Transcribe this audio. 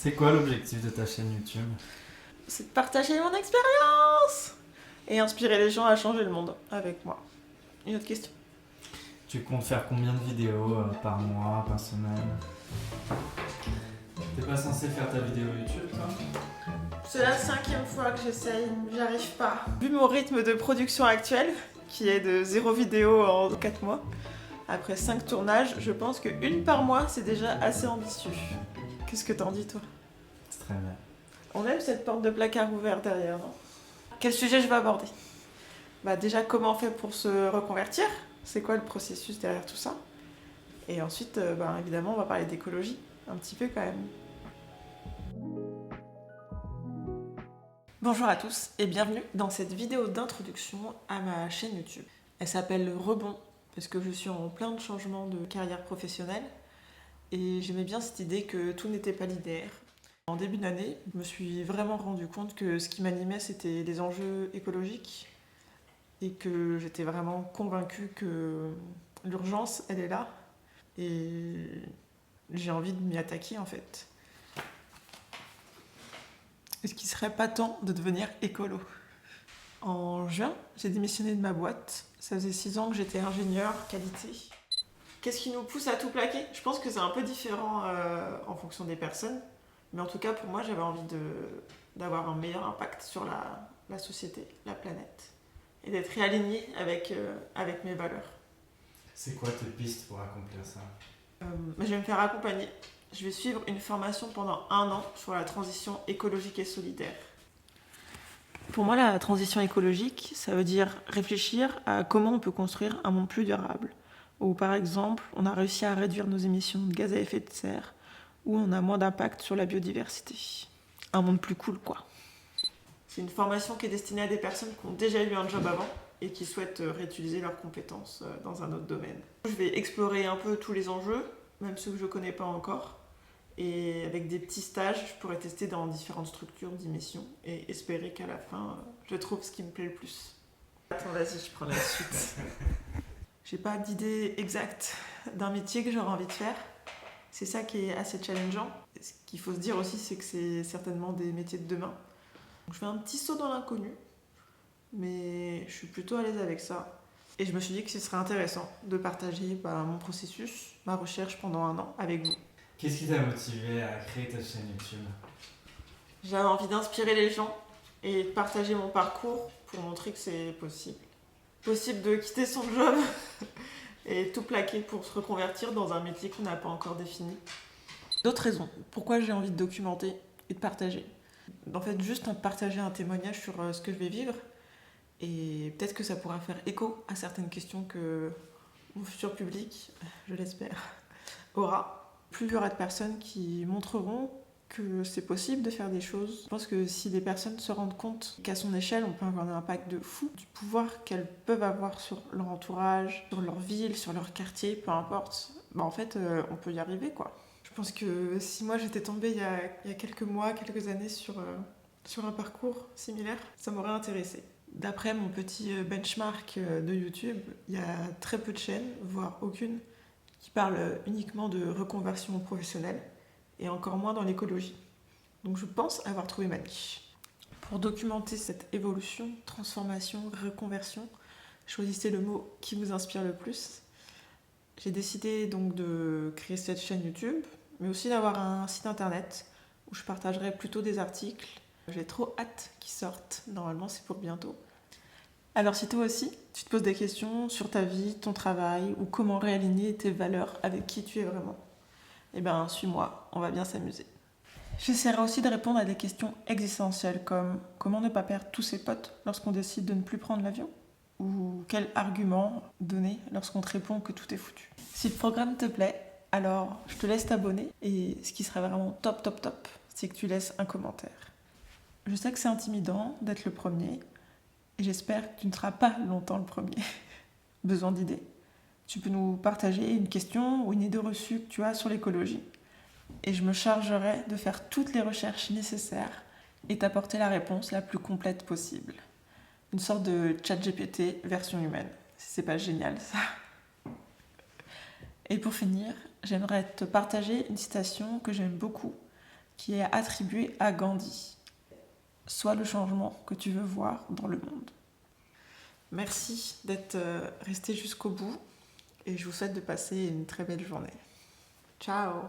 C'est quoi l'objectif de ta chaîne YouTube? C'est de partager mon expérience et inspirer les gens à changer le monde avec moi. Une autre question? Tu comptes faire combien de vidéos par mois, par semaine? T'es pas censé faire ta vidéo YouTube, toi? C'est la 5e fois que j'essaye, j'arrive pas. Vu mon rythme de production actuel, qui est de 0 vidéo en 4 mois, après 5 tournages, je pense qu'une par mois, c'est déjà assez ambitieux. Qu'est-ce que t'en dis, toi? C'est très bien. On aime cette porte de placard ouverte derrière, non? Quel sujet je vais aborder? Déjà, comment on fait pour se reconvertir? C'est quoi le processus derrière tout ça? Et ensuite, évidemment, on va parler d'écologie, un petit peu quand même. Bonjour à tous et bienvenue dans cette vidéo d'introduction à ma chaîne YouTube. Elle s'appelle Rebond parce que je suis en plein de changements de carrière professionnelle et j'aimais bien cette idée que tout n'était pas linéaire. En début d'année, je me suis vraiment rendu compte que ce qui m'animait, c'était les enjeux écologiques et que j'étais vraiment convaincue que l'urgence, elle est là et j'ai envie de m'y attaquer en fait. Est-ce qu'il serait pas temps de devenir écolo? En juin, j'ai démissionné de ma boîte. Ça faisait 6 ans que j'étais ingénieure qualité. Qu'est-ce qui nous pousse à tout plaquer? Je pense que c'est un peu différent en fonction des personnes. Mais en tout cas, pour moi, j'avais envie d'avoir un meilleur impact sur la société, la planète. Et d'être réalignée avec mes valeurs. C'est quoi tes pistes pour accomplir ça? Je vais me faire accompagner. Je vais suivre une formation pendant 1 an sur la transition écologique et solidaire. Pour moi, la transition écologique, ça veut dire réfléchir à comment on peut construire un monde plus durable. Ou par exemple, on a réussi à réduire nos émissions de gaz à effet de serre, ou on a moins d'impact sur la biodiversité. Un monde plus cool, quoi. C'est une formation qui est destinée à des personnes qui ont déjà eu un job avant et qui souhaitent réutiliser leurs compétences dans un autre domaine. Je vais explorer un peu tous les enjeux, même ceux que je ne connais pas encore. Et avec des petits stages, je pourrais tester dans différentes structures d'émission et espérer qu'à la fin, je trouve ce qui me plaît le plus. Attends, vas-y, je prends la suite. J'ai pas d'idée exacte d'un métier que j'aurais envie de faire. C'est ça qui est assez challengeant. Ce qu'il faut se dire aussi, c'est que c'est certainement des métiers de demain. Donc, je fais un petit saut dans l'inconnu, mais je suis plutôt à l'aise avec ça. Et je me suis dit que ce serait intéressant de partager mon processus, ma recherche pendant 1 an avec vous. Qu'est-ce qui t'a motivé à créer ta chaîne YouTube? J'avais envie d'inspirer les gens et de partager mon parcours pour montrer que c'est possible. Possible de quitter son job et tout plaquer pour se reconvertir dans un métier qu'on n'a pas encore défini. D'autres raisons. Pourquoi j'ai envie de documenter et de partager? En fait, juste partager un témoignage sur ce que je vais vivre et peut-être que ça pourra faire écho à certaines questions que mon futur public, je l'espère, aura. Plus il y aura de personnes qui montreront que c'est possible de faire des choses. Je pense que si des personnes se rendent compte qu'à son échelle, on peut avoir un impact de fou, du pouvoir qu'elles peuvent avoir sur leur entourage, sur leur ville, sur leur quartier, peu importe, en fait, on peut y arriver, quoi. Je pense que si moi j'étais tombée il y a quelques mois, quelques années sur un parcours similaire, ça m'aurait intéressée. D'après mon petit benchmark de YouTube, il y a très peu de chaînes, voire aucune, qui parle uniquement de reconversion professionnelle et encore moins dans l'écologie. Donc je pense avoir trouvé ma niche. Pour documenter cette évolution, transformation, reconversion, choisissez le mot qui vous inspire le plus. J'ai décidé donc de créer cette chaîne YouTube, mais aussi d'avoir un site internet où je partagerai plutôt des articles. J'ai trop hâte qu'ils sortent, normalement c'est pour bientôt. Alors si toi aussi, tu te poses des questions sur ta vie, ton travail, ou comment réaligner tes valeurs avec qui tu es vraiment, suis-moi, on va bien s'amuser. J'essaierai aussi de répondre à des questions existentielles comme comment ne pas perdre tous ses potes lorsqu'on décide de ne plus prendre l'avion, ou quel argument donner lorsqu'on te répond que tout est foutu. Si le programme te plaît, alors je te laisse t'abonner, et ce qui serait vraiment top, c'est que tu laisses un commentaire. Je sais que c'est intimidant d'être le premier, et j'espère que tu ne seras pas longtemps le premier. Besoin d'idées? Tu peux nous partager une question ou une idée reçue que tu as sur l'écologie. Et je me chargerai de faire toutes les recherches nécessaires et t'apporter la réponse la plus complète possible. Une sorte de ChatGPT version humaine. C'est pas génial ça? Et pour finir, j'aimerais te partager une citation que j'aime beaucoup qui est attribué à Gandhi. Sois le changement que tu veux voir dans le monde. Merci d'être resté jusqu'au bout et je vous souhaite de passer une très belle journée. Ciao!